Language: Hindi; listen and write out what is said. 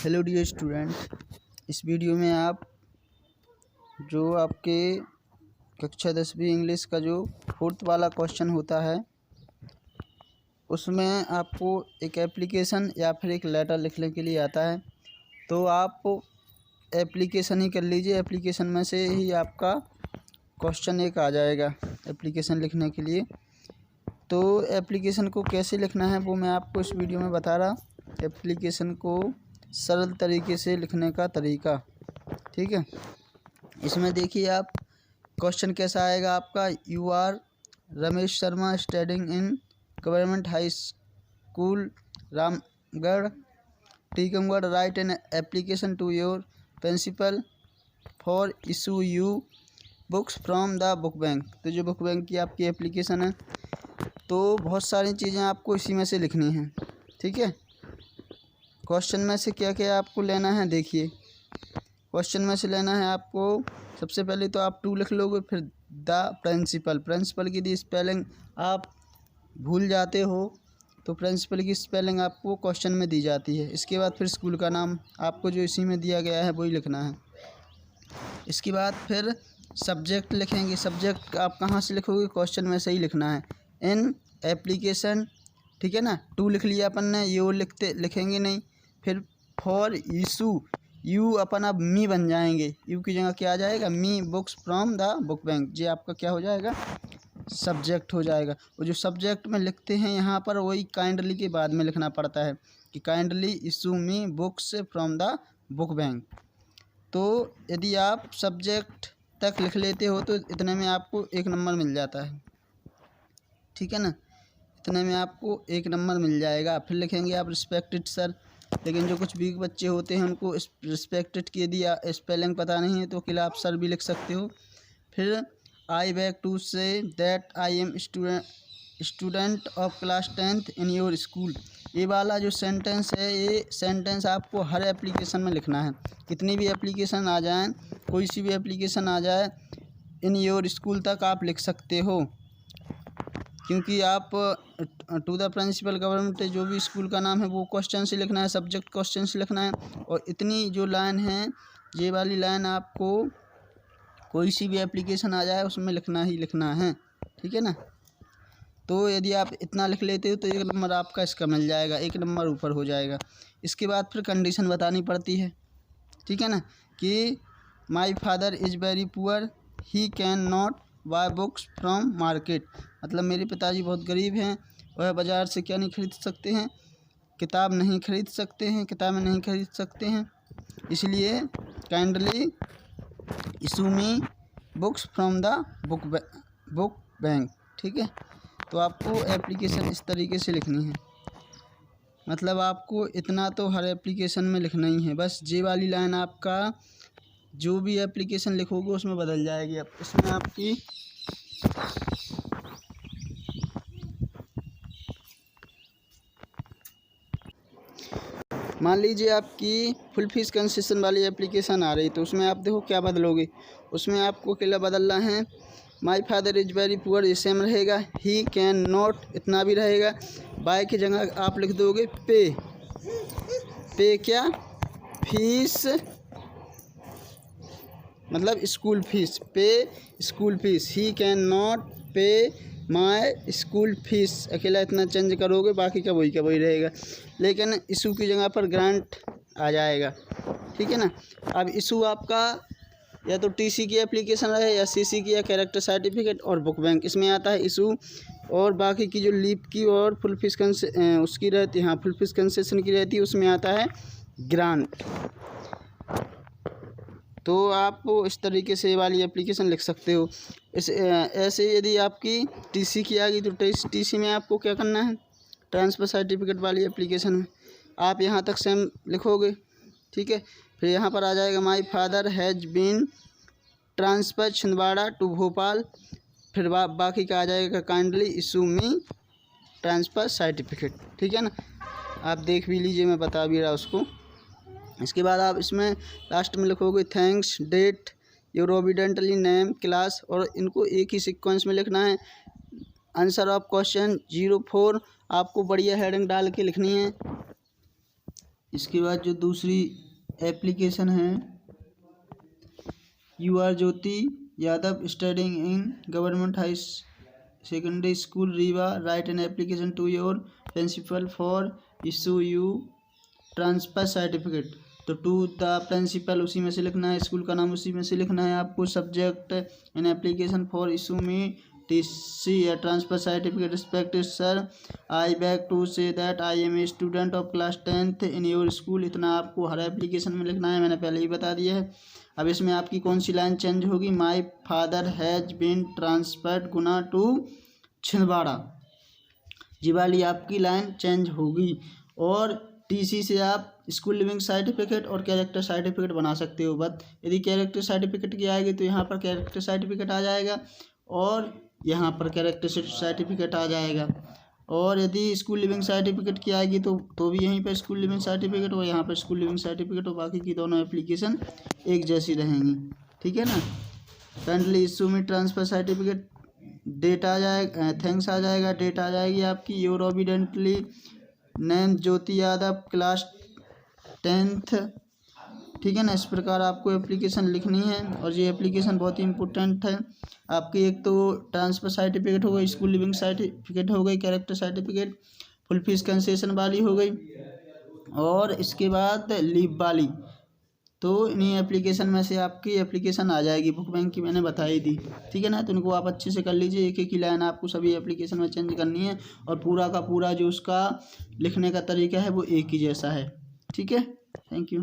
हेलो डियर स्टूडेंट, इस वीडियो में आप जो आपके कक्षा 10वीं इंग्लिश का जो 4th वाला क्वेश्चन होता है उसमें आपको एक एप्लीकेशन या फिर एक लेटर लिखने के लिए आता है। तो आप एप्लीकेशन ही कर लीजिए, एप्लीकेशन में से ही आपका क्वेश्चन एक आ जाएगा एप्लीकेशन लिखने के लिए। तो एप्लीकेशन को कैसे लिखना है वो मैं आपको इस वीडियो में बता रहा। एप्लीकेशन को सरल तरीके से लिखने का तरीका, ठीक है। इसमें देखिए आप क्वेश्चन कैसा आएगा आपका। You are Ramesh Sharma studying in government high school Ramgarh Tikamgarh, write an application to your principal for issue you books from the book bank. तो जो बुक बैंक की आपकी एप्लीकेशन है, तो बहुत सारी चीज़ें आपको इसी में से लिखनी हैं, ठीक है। क्वेश्चन में से क्या क्या आपको लेना है, देखिए क्वेश्चन में से लेना है आपको सबसे पहले तो आप टू लिख लोगे, फिर द प्रिंसिपल की दी स्पेलिंग आप भूल जाते हो तो प्रिंसिपल की स्पेलिंग आपको क्वेश्चन में दी जाती है। इसके बाद फिर स्कूल का नाम आपको जो इसी में दिया गया है वही लिखना है। इसके बाद फिर सब्जेक्ट लिखेंगे। सब्जेक्ट आप कहाँ से लिखोगे, क्वेश्चन में से ही लिखना है। इन एप्लीकेशन, ठीक है ना। टू लिख लिया अपन ने, ये लिखेंगे नहीं। फिर फॉर इशू, यू अपन अब मी बन जाएंगे, यू की जगह क्या आ जाएगा, me books from the book bank. ये आपका क्या हो जाएगा, सब्जेक्ट हो जाएगा। और जो सब्जेक्ट में लिखते हैं यहाँ पर वही काइंडली के बाद में लिखना पड़ता है कि kindly issue me books from the book bank. तो यदि आप सब्जेक्ट तक लिख लेते हो तो इतने में आपको 1 नंबर मिल जाता है, ठीक है ना। इतने में आपको 1 नंबर मिल जाएगा। फिर लिखेंगे आप रिस्पेक्टेड सर, लेकिन जो कुछ वीक बच्चे होते हैं उनको रिस्पेक्टेड की यदि स्पेलिंग पता नहीं है तो अकेला आप सर भी लिख सकते हो। फिर I back to say that I am student of class 10th in your school. ये वाला जो सेंटेंस है, ये सेंटेंस आपको हर एप्लीकेशन में लिखना है। कितनी भी एप्लीकेशन आ जाए, कोई सी भी एप्लीकेशन आ जाए, इन योर स्कूल तक आप लिख सकते हो, क्योंकि आप टू द प्रिंसिपल गवर्नमेंट जो भी स्कूल का नाम है वो क्वेश्चन से लिखना है, सब्जेक्ट क्वेश्चन से लिखना है। और इतनी जो लाइन है, ये वाली लाइन आपको कोई सी भी एप्लीकेशन आ जाए उसमें लिखना ही लिखना है, ठीक है ना। तो यदि आप इतना लिख लेते हो तो 1 नंबर आपका इसका मिल जाएगा, 1 नंबर ऊपर हो जाएगा। इसके बाद फिर कंडीशन बतानी पड़ती है, ठीक है ना, कि my father is very poor he can not buy books from market. मतलब मेरे पिताजी बहुत गरीब हैं, वह बाज़ार से क्या नहीं खरीद सकते हैं, किताबें नहीं खरीद सकते हैं, इसलिए kindly issue me books from the book bank, ठीक है। तो आपको एप्लीकेशन इस तरीके से लिखनी है। मतलब आपको इतना तो हर एप्लीकेशन में लिखना ही है। बस ये वाली लाइन आपका जो भी एप्लीकेशन लिखोगे उसमें बदल जाएगी। अब इसमें आपकी मान लीजिए आपकी फुल फीस कंसेशन वाली एप्लीकेशन आ रही, तो उसमें आप देखो क्या बदलोगे। उसमें आपको अकेला बदलना है, माई फादर इज़ वेरी पुअर, ये सेम रहेगा। ही कैन नॉट, इतना भी रहेगा। बाय की जगह आप लिख दोगे पे क्या, फीस, मतलब स्कूल फीस, पे school fees. He can not पे माय स्कूल फीस, अकेला इतना चेंज करोगे, बाकी का वही रहेगा। लेकिन इशू की जगह पर ग्रांट आ जाएगा, ठीक है ना। अब इशू आपका या तो टीसी की एप्लीकेशन रहे या सीसी की या कैरेक्टर सर्टिफिकेट और बुक बैंक, इसमें आता है इशू। और बाकी की जो लीप की और फुल फीस उसकी रहती है, हाँ फुल फीस कंसेशन की रहती है, उसमें आता है ग्रांट। तो आप इस तरीके से वाली एप्लीकेशन लिख सकते हो। ऐसे यदि आपकी टीसी की आ गई तो टीसी में आपको क्या करना है, ट्रांसफ़र सर्टिफिकेट वाली एप्लीकेशन में आप यहाँ तक सेम लिखोगे, ठीक है। फिर यहाँ पर आ जाएगा my father has been transfer Chhindwara to Bhopal. फिर बाकी का आ जाएगा kindly issue me transfer certificate, ठीक है ना। आप देख भी लीजिए, मैं बता भी रहा उसको। इसके बाद आप इसमें लास्ट में लिखोगे thanks, date, your obediently name, class, और इनको एक ही सीक्वेंस में लिखना है। आंसर ऑफ क्वेश्चन 04 आपको बढ़िया हेडिंग डाल के लिखनी है। इसके बाद जो दूसरी एप्लीकेशन है, you are Jyoti Yadav studying in government high secondary school Rewa, write an application to your principal for issue you transfer certificate. तो टू द प्रिंसिपल उसी में से लिखना है, स्कूल का नाम उसी में से लिखना है आपको। Subject in application for issue में TC या transfer certificate respected sir, I back to say that I am a student of class 10th in your school. इतना आपको हर एप्लीकेशन में लिखना है, मैंने पहले ही बता दिया है। अब इसमें आपकी कौन सी लाइन चेंज होगी, my father has been transferred Guna to Chhindwara, ये वाली आपकी लाइन चेंज होगी। और TC से आप स्कूल लिविंग सर्टिफिकेट और कैरेक्टर सर्टिफिकेट बना सकते हो। बट यदि कैरेक्टर सर्टिफिकेट की आएगी तो यहाँ पर कैरेक्टर सर्टिफिकेट आ जाएगा और यहाँ पर कैरेक्टर सर्टिफिकेट आ जाएगा। और यदि स्कूल लिविंग सर्टिफिकेट की आएगी तो भी यहीं पर स्कूल लिविंग सर्टिफिकेट और यहाँ पर स्कूल लिविंग सर्टिफिकेट, और बाकी की दोनों एप्लीकेशन एक जैसी रहेंगी, ठीक है ना। करंटली इशू में ट्रांसफ़र सर्टिफिकेट डेट आ जाएगा, थैंक्स आ जाएगा, डेट आ जाएगी आपकी। Your obediently name Jyoti Yadav class 10th, ठीक है ना। इस प्रकार आपको एप्लीकेशन लिखनी है और ये एप्लीकेशन बहुत ही इंपॉर्टेंट है आपकी। एक तो ट्रांसफ़र सर्टिफिकेट हो गई, स्कूल लिविंग सर्टिफिकेट हो गई, character certificate, full fees concession वाली हो गई, और इसके बाद लीव वाली। तो इन्हीं एप्लीकेशन में से आपकी एप्लीकेशन आ जाएगी। बुक बैंक की मैंने बताई थी, ठीक है ना। तो इनको आप अच्छे से कर लीजिए, एक एक ही लाइन आपको सभी एप्लीकेशन में चेंज करनी है और पूरा का पूरा जो उसका लिखने का तरीका है वो एक ही जैसा है, ठीक है। Thank you.